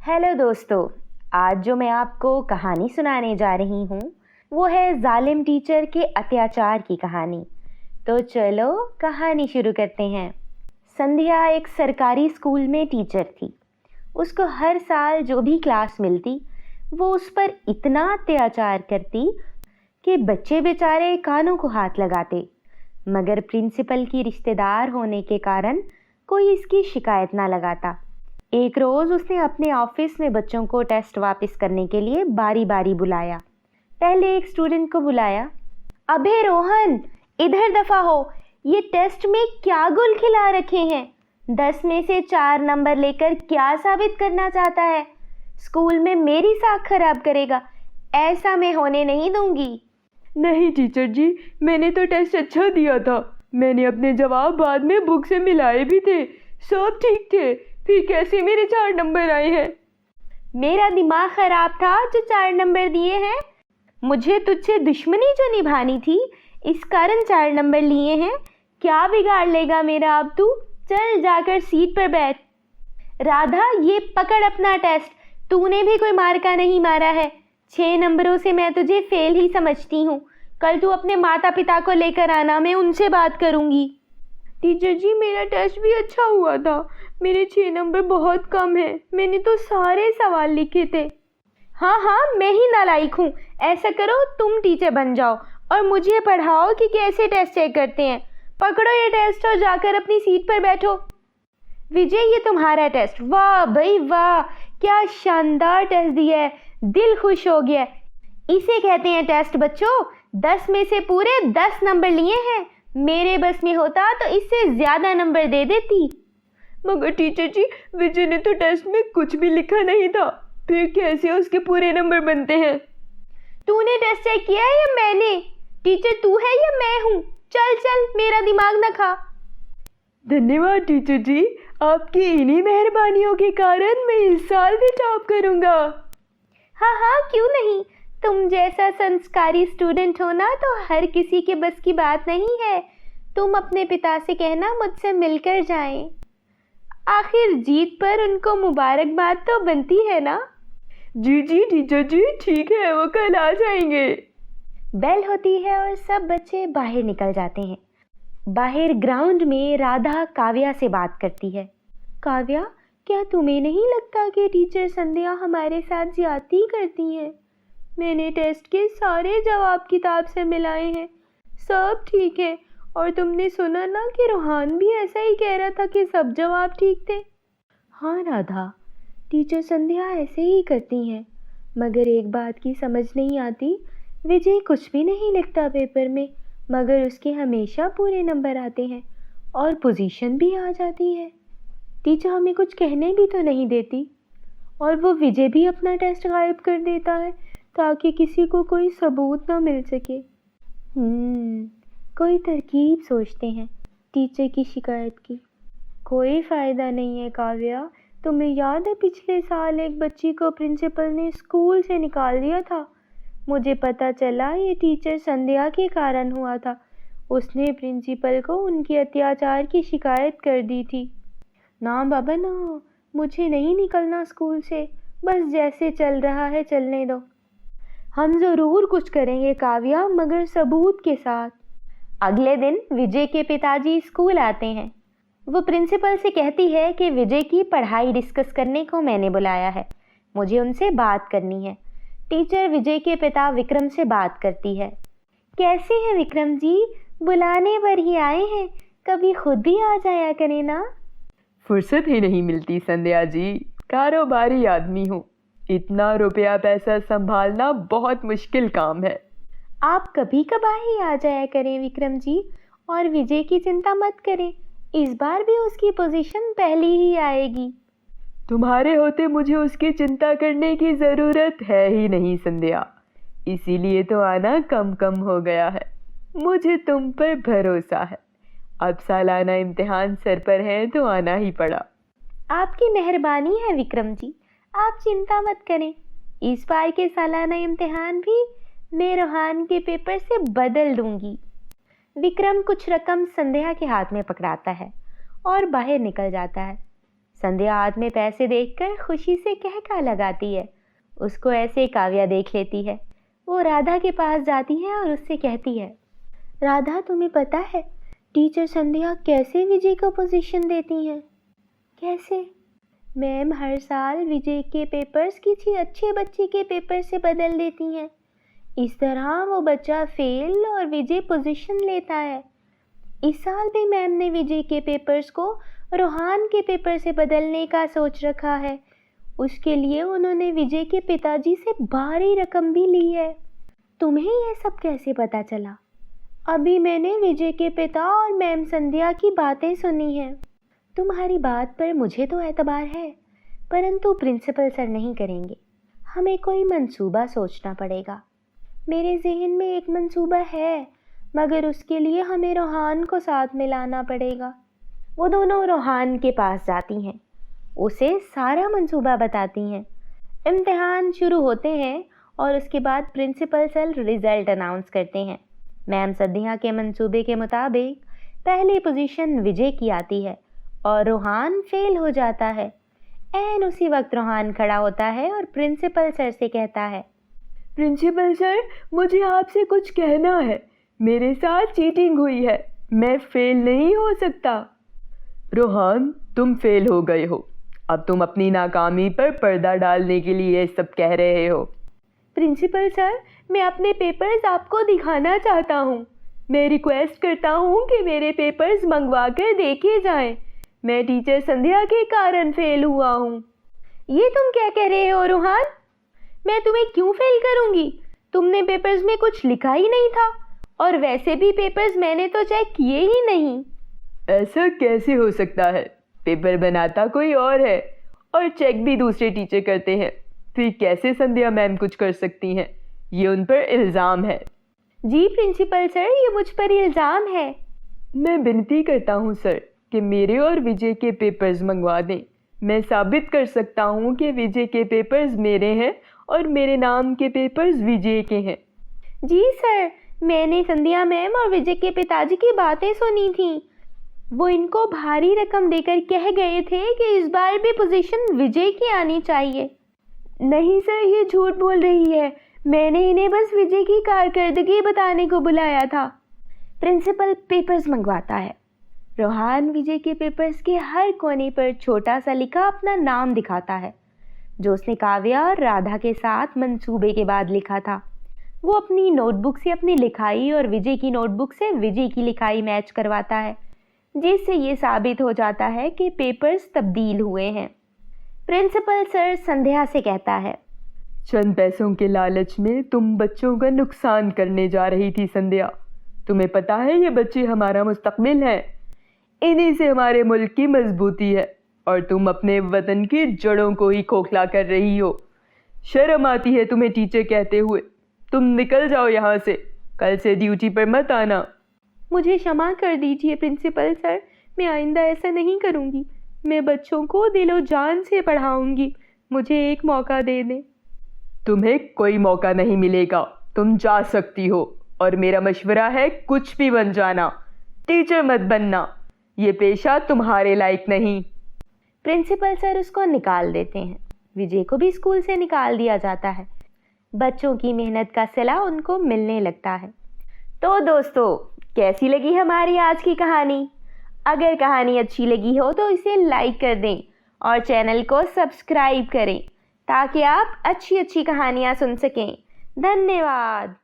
Hello दोस्तों, आज जो मैं आपको कहानी सुनाने जा रही हूँ वो है जालिम टीचर के अत्याचार की कहानी। तो चलो कहानी शुरू करते हैं। संध्या एक सरकारी स्कूल में टीचर थी। उसको हर साल जो भी क्लास मिलती वो उस पर इतना अत्याचार करती कि बच्चे बेचारे कानों को हाथ लगाते, मगर प्रिंसिपल की रिश्तेदार होने के कारण कोई इसकी शिकायत ना लगाता। एक रोज़ उसने अपने ऑफिस में बच्चों को टेस्ट वापस करने के लिए बारी बारी बुलाया। पहले एक स्टूडेंट को बुलाया। अबे रोहन, इधर दफा हो, ये टेस्ट में क्या गुल खिला रखे हैं? 10 में से 4 नंबर लेकर क्या साबित करना चाहता है? स्कूल में मेरी साख खराब करेगा, ऐसा मैं होने नहीं दूंगी। नहीं टीचर जी, मैंने तो टेस्ट अच्छा दिया था। मैंने अपने जवाब बाद में बुक से मिलाए भी थे, सब ठीक थे। फिर कैसे मेरे 4 नंबर आए हैं? मेरा दिमाग खराब था जो 4 नंबर दिए हैं। मुझे तुझसे दुश्मनी जो निभानी थी, इस कारण 4 नंबर लिए हैं। क्या बिगाड़ लेगा मेरा अब तू? चल जाकर सीट पर बैठ। राधा, ये पकड़ अपना टेस्ट। तूने भी कोई मार्का नहीं मारा है। 6 नंबरों से मैं तुझे फेल ही समझती हूँ। कल तू अपने माता पिता को लेकर आना, मैं उनसे बात करूँगी। टीचर जी, मेरा टेस्ट भी अच्छा हुआ था। मेरे 6 नंबर बहुत कम है। मैंने तो सारे सवाल लिखे थे। हाँ, मैं ही नालायक हूँ। ऐसा करो, तुम टीचर बन जाओ और मुझे पढ़ाओ कि कैसे टेस्ट चेक करते हैं। पकड़ो ये टेस्ट और जाकर अपनी सीट पर बैठो। विजय, ये तुम्हारा टेस्ट। वाह भाई वाह, क्या शानदार टेस्ट दिया है, दिल खुश हो गया। इसे कहते हैं टेस्ट बच्चों। 10 में से पूरे 10 नंबर लिए हैं। मेरे बस में होता तो इससे ज्यादा नंबर दे देती। मगर टीचर जी, विजय ने तो टेस्ट में कुछ भी लिखा नहीं था, फिर कैसे उसके पूरे नंबर बनते हैं? तूने टेस्ट चेक किया है या मैंने? टीचर तू है या मैं हूँ? चल चल, मेरा दिमाग न खा। धन्यवाद टीचर जी, आपकी इन्हीं मेहरबानियों के कारण मैं इस साल भी टॉप करूँगा। हाँ, क्यों नहीं। तुम जैसा संस्कारी स्टूडेंट हो ना तो हर किसी के बस की बात नहीं है। तुम अपने पिता से कहना मुझसे मिलकर जाएं। आखिर जीत पर उनको मुबारकबाद तो बनती है ना। जी टीचर जी, ठीक है, वो कल आ जाएंगे। बेल होती है और सब बच्चे बाहर निकल जाते हैं। बाहर ग्राउंड में राधा काव्या से बात करती है। काव्या, क्या तुम्हें नहीं लगता कि टीचर संध्या हमारे साथ ज्यादती करती हैं? मैंने टेस्ट के सारे जवाब किताब से मिलाए हैं, सब ठीक है। और तुमने सुना ना कि रोहान भी ऐसा ही कह रहा था कि सब जवाब ठीक थे। हाँ राधा, टीचर संध्या ऐसे ही करती हैं, मगर एक बात की समझ नहीं आती। विजय कुछ भी नहीं लिखता पेपर में, मगर उसके हमेशा पूरे नंबर आते हैं और पोजीशन भी आ जाती है। टीचर हमें कुछ कहने भी तो नहीं देती, और वो विजय भी अपना टेस्ट गायब कर देता है ताकि किसी को कोई सबूत ना मिल सके। कोई तरकीब सोचते हैं टीचर की शिकायत की। कोई फ़ायदा नहीं है काव्या। तुम्हें याद है पिछले साल एक बच्ची को प्रिंसिपल ने स्कूल से निकाल दिया था? मुझे पता चला ये टीचर संध्या के कारण हुआ था। उसने प्रिंसिपल को उनके अत्याचार की शिकायत कर दी थी। ना बाबा ना, मुझे नहीं निकलना स्कूल से। बस जैसे चल रहा है चलने दो। हम ज़रूर कुछ करेंगे काव्या, मगर सबूत के साथ। अगले दिन विजय के पिताजी स्कूल आते हैं। वो प्रिंसिपल से कहती है कि विजय की पढ़ाई डिस्कस करने को मैंने बुलाया है, मुझे उनसे बात करनी है। टीचर विजय के पिता विक्रम से बात करती है। कैसे हैं विक्रम जी? बुलाने पर ही आए हैं, कभी खुद भी आ जाया करें ना। फुर्सत ही नहीं मिलती संध्या जी, कारोबारी आदमी हूँ। इतना रुपया पैसा संभालना बहुत मुश्किल काम है। आप कभी कभार ही आ जाया करें विक्रम जी, और विजय की चिंता मत करें, इस बार भी उसकी पोजीशन पहली ही आएगी। तुम्हारे होते मुझे उसकी चिंता करने की ज़रूरत है ही नहीं संध्या, इसीलिए तो आना कम हो गया है। मुझे तुम पर भरोसा है। अब सालाना इम्तिहान सर पर है तो आना ही पड़ा। आपकी मेहरबानी है विक्रम जी, आप चिंता मत करें। इस बार के सालाना इम्तिहान भी मैं रोहान के पेपर से बदल दूंगी। विक्रम कुछ रकम संध्या के हाथ में पकड़ाता है और बाहर निकल जाता है। संध्या हाथ में पैसे देखकर खुशी से कहका लगाती है। उसको ऐसे काव्या देख लेती है। वो राधा के पास जाती है और उससे कहती है, राधा तुम्हें पता है टीचर संध्या कैसे विजय को पोजीशन देती हैं? कैसे? मैम हर साल विजय के पेपर्स किसी अच्छे बच्चे के पेपर से बदल देती हैं। इस तरह वो बच्चा फेल और विजय पोजीशन लेता है। इस साल भी मैम ने विजय के पेपर्स को रोहान के पेपर से बदलने का सोच रखा है। उसके लिए उन्होंने विजय के पिताजी से भारी रकम भी ली है। तुम्हें यह सब कैसे पता चला? अभी मैंने विजय के पिता और मैम संध्या की बातें सुनी हैं। तुम्हारी बात पर मुझे तो एतबार है, परंतु प्रिंसिपल सर नहीं करेंगे। हमें कोई मंसूबा सोचना पड़ेगा। मेरे जहन में एक मंसूबा है, मगर उसके लिए हमें रोहान को साथ में लाना पड़ेगा। वो दोनों रोहान के पास जाती हैं, उसे सारा मंसूबा बताती हैं। इम्तिहान शुरू होते हैं और उसके बाद प्रिंसिपल सर रिजल्ट अनाउंस करते हैं। मैम संध्या के मंसूबे के मुताबिक पहली पोजीशन विजय की आती है और रोहान फेल हो जाता है। एन उसी वक्त रोहान खड़ा होता है और प्रिंसिपल सर से कहता है, प्रिंसिपल सर, मुझे आपसे कुछ कहना है। मेरे साथ चीटिंग हुई है, मैं फेल नहीं हो सकता। रोहान, तुम फेल हो गए हो। अब तुम अपनी नाकामी पर पर्दा डालने के लिए ये सब कह रहे हो। प्रिंसिपल सर, मैं अपने पेपर्स आपको दिखाना चाहता हूँ। मैं रिक्वेस्ट करता हूँ कि मेरे पेपर्स मंगवा कर देखे जाएं। मैं टीचर संध्या के कारण फेल हुआ हूँ। ये तुम क्या कह रहे हो रोहान? मैं तुम्हें क्यों फेल करूँगी? तुमने पेपर्स में कुछ लिखा ही नहीं था, और वैसे भी पेपर्स मैंने तो चेक किए ही नहीं। ऐसा कैसे हो सकता है? पेपर बनाता कोई और है और चेक भी दूसरे टीचर करते हैं। फिर कैसे संध्या मैम कुछ कर सकती हैं? ये उन पर इल्ज़ाम है। जी प्रिंसिपल सर, ये मुझ पर इल्ज़ाम है। मैं विनती करता हूँ सर कि मेरे और विजय के पेपर्स मंगवा दें। मैं साबित कर सकता हूँ कि विजय के पेपर्स मेरे हैं और मेरे नाम के पेपर्स विजय के हैं। जी सर, मैंने संध्या मैम और विजय के पिताजी की बातें सुनी थी। वो इनको भारी रकम देकर कह गए थे कि इस बार भी पोजीशन विजय की आनी चाहिए। नहीं सर, ये झूठ बोल रही है। मैंने इन्हें बस विजय की कारकर्दगी बताने को बुलाया था। प्रिंसिपल पेपर्स मंगवाता है। रोहान विजय के पेपर्स के हर कोने पर छोटा सा लिखा अपना नाम दिखाता है, जो उसने काव्या और राधा के साथ मंसूबे के बाद लिखा था। वो अपनी नोटबुक से अपनी लिखाई और विजय की नोटबुक से विजय की लिखाई मैच करवाता है, जिससे ये साबित हो जाता है कि पेपर्स तब्दील हुए हैं। प्रिंसिपल सर संध्या से कहता है, चंद पैसों के लालच में तुम बच्चों का नुकसान करने जा रही थी संध्या। तुम्हें पता है ये बच्चे हमारा मुस्तकबिल हैं। इन्हीं से हमारे मुल्क की मजबूती है और तुम अपने वतन की जड़ों को ही खोखला कर रही हो। शर्म आती है तुम्हें टीचर कहते हुए। तुम निकल जाओ यहाँ से, कल से ड्यूटी पर मत आना। मुझे क्षमा कर दीजिए प्रिंसिपल सर, मैं आइंदा ऐसा नहीं करूँगी। मैं बच्चों को दिलो जान से पढ़ाऊँगी। मुझे एक मौका दे दें। तुम्हें कोई मौका नहीं मिलेगा। तुम जा सकती हो और मेरा मशवरा है कुछ भी बन जाना, टीचर मत बनना। ये पेशा तुम्हारे लायक नहीं। प्रिंसिपल सर उसको निकाल देते हैं। विजय को भी स्कूल से निकाल दिया जाता है। बच्चों की मेहनत का सिला उनको मिलने लगता है। तो दोस्तों, कैसी लगी हमारी आज की कहानी? अगर कहानी अच्छी लगी हो तो इसे लाइक कर दें और चैनल को सब्सक्राइब करें ताकि आप अच्छी अच्छी कहानियाँ सुन सकें। धन्यवाद।